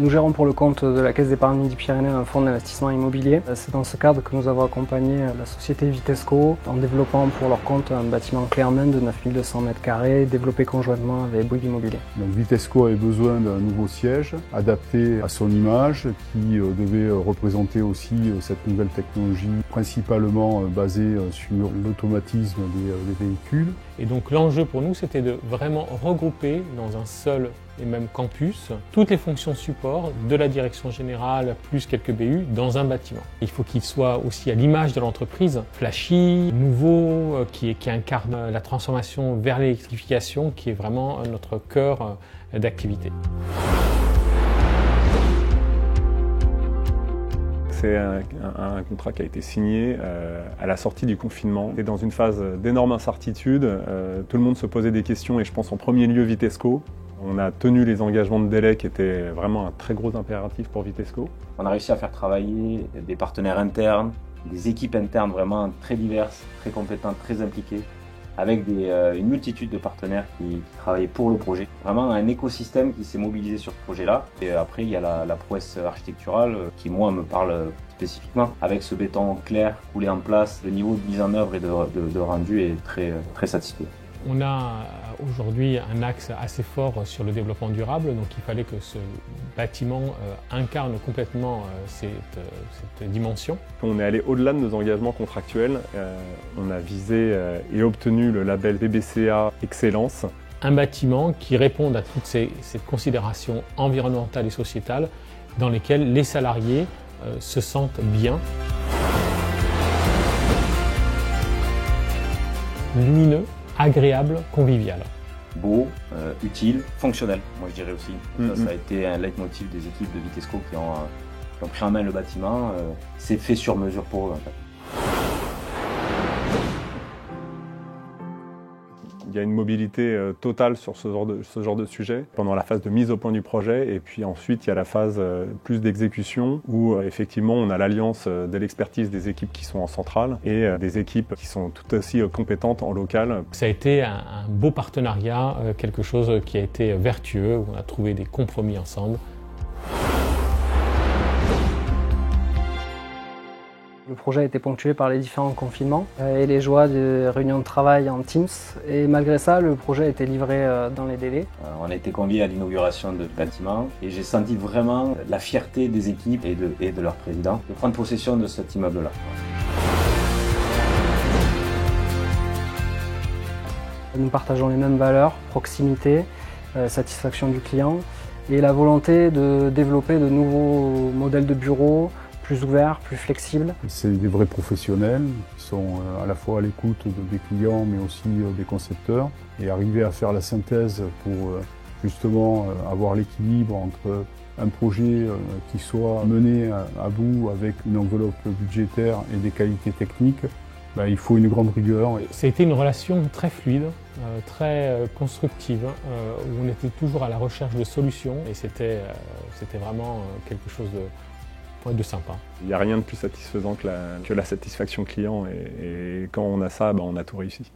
Nous gérons pour le compte de la Caisse d'épargne Midi-Pyrénées un fonds d'investissement immobilier. C'est dans ce cadre que nous avons accompagné la société Vitesco en développant pour leur compte un bâtiment clé en main de 9200 m², développé conjointement avec Bouygues Immobilier. Donc Vitesco avait besoin d'un nouveau siège adapté à son image qui devait représenter aussi cette nouvelle technologie principalement basée sur l'automatisme des véhicules. Et donc l'enjeu pour nous, c'était de vraiment regrouper dans un seul et même campus toutes les fonctions support de la direction générale plus quelques BU dans un bâtiment. Il faut qu'il soit aussi à l'image de l'entreprise, flashy, nouveau, qui incarne la transformation vers l'électrification, qui est vraiment notre cœur d'activité. C'est un contrat qui a été signé à la sortie du confinement. Et dans une phase d'énorme incertitude, tout le monde se posait des questions et je pense en premier lieu Vitesco. On a tenu les engagements de délai qui étaient vraiment un très gros impératif pour Vitesco. On a réussi à faire travailler des partenaires internes, des équipes internes vraiment très diverses, très compétentes, très impliquées, avec une multitude de partenaires qui travaillaient pour le projet. Vraiment un écosystème qui s'est mobilisé sur ce projet-là. Et après, il y a la prouesse architecturale qui, moi, me parle spécifiquement. Avec ce béton clair, coulé en place, le niveau de mise en œuvre et de rendu est très satisfait. On a aujourd'hui un axe assez fort sur le développement durable, donc il fallait que ce bâtiment incarne complètement cette dimension. On est allé au-delà de nos engagements contractuels. On a visé et obtenu le label BBCA Excellence. Un bâtiment qui réponde à toutes ces considérations environnementales et sociétales dans lesquelles les salariés se sentent bien. Lumineux, agréable, convivial. Beau, utile, fonctionnel, moi je dirais aussi. Ça a été un leitmotiv des équipes de Vitesco qui ont pris en main le bâtiment. C'est fait sur mesure pour eux en fait. Il y a une mobilité totale sur ce genre de sujet pendant la phase de mise au point du projet et puis ensuite il y a la phase plus d'exécution où effectivement on a l'alliance de l'expertise des équipes qui sont en centrale et des équipes qui sont tout aussi compétentes en local. Ça a été un beau partenariat, quelque chose qui a été vertueux, où on a trouvé des compromis ensemble. Le projet a été ponctué par les différents confinements et les joies des réunions de travail en Teams. Et malgré ça, le projet a été livré dans les délais. On a été conviés à l'inauguration du bâtiment et j'ai senti vraiment la fierté des équipes et de leur président de prendre possession de cet immeuble-là. Nous partageons les mêmes valeurs, proximité, satisfaction du client et la volonté de développer de nouveaux modèles de bureaux, plus ouverts, plus flexibles. C'est des vrais professionnels qui sont à la fois à l'écoute des clients mais aussi des concepteurs et arriver à faire la synthèse pour justement avoir l'équilibre entre un projet qui soit mené à bout avec une enveloppe budgétaire et des qualités techniques. Il faut une grande rigueur. Ça a été une relation très fluide, très constructive, où on était toujours à la recherche de solutions et c'était vraiment quelque chose de sympa. Il n'y a rien de plus satisfaisant que la satisfaction client et quand on a ça, on a tout réussi.